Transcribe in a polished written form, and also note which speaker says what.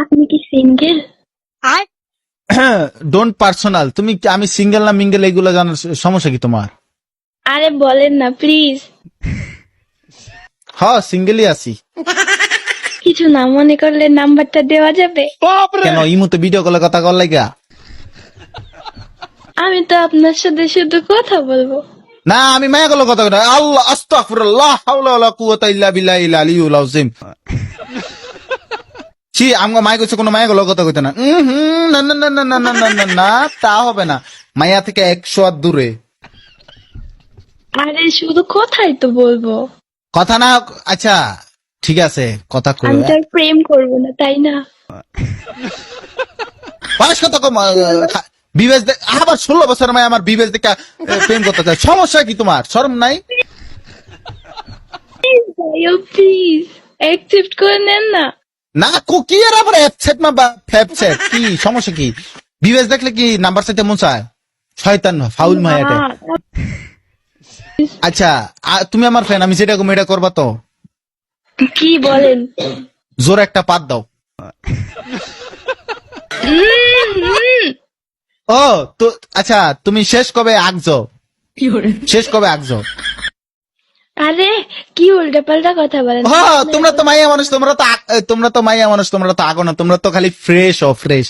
Speaker 1: আপনি কি single?
Speaker 2: Don't personal. তুমি আমি সিঙ্গেল না মিঙ্গেল এগুলো জানার সমস্যা কি তোমার?
Speaker 1: আরে বলেন না প্লিজ।
Speaker 2: হ্যাঁ সিঙ্গেলই আছি।
Speaker 1: কিছু না মনে করলে নাম্বারটা দেওয়া যাবে?
Speaker 2: কেন ইমুতে ভিডিও কলে কথা কর লাগা?
Speaker 1: আমি তো আপনার সাথে শুধু কথা বলবো।
Speaker 2: না আমি মায়া কলে কথা কই। আল্লাহ আস্তাগফিরুল্লাহ হাওলা ওয়ালা কুওয়াতা ইল্লা বিল্লাহিল আলিয়্যুল আযীম। ছি আমগো মায়া কইছে কোনো মায়া কলে কথা কইতে না। না না না না না না না না না তা হবে না। মায়া থেকে 100 হাত দূরে।
Speaker 1: আরে শুধু কথাই তো বলবো।
Speaker 2: কথা না আচ্ছা ঠিক আছে কথা কই।
Speaker 1: আমি তো আর প্রেম করবো না, তাই না?
Speaker 2: বয়স কত কম বিবেচ আবার 16 বছর মায়া আমার বিবেচ দেখা প্রেম করতে চায়। সমস্যা কি তোমার? শরম নাই?
Speaker 1: প্লিজ অ্যাকসেপ্ট করে নেন না।
Speaker 2: না কি এর আবার অ্যাপসেট না ফ্যাপসেট কি সমস্যা কি? বিবেচ দেখলে কি নাম্বার চাইতে মন চায়? শয়তান ফাউল মায়াটা।
Speaker 1: না,
Speaker 2: আচ্ছা তুমি আমার ফ্রেন্ড, আমি যেটা কম এটা করবা তো?
Speaker 1: কি বলেন?
Speaker 2: জোর একটা পাত দাও। ও তো আচ্ছা তুমি শেষ কবে আগছো? শেষ কবে আগছো?
Speaker 1: আরে কি উল্টা পাল্টা কথা বলেন?
Speaker 2: তোমরা তো মাইয়া মানুষ, তোমরা তো মাইয়া মানুষ, তোমরা তো আগো না, তোমরা তো খালি ফ্রেশ ও ফ্রেশ।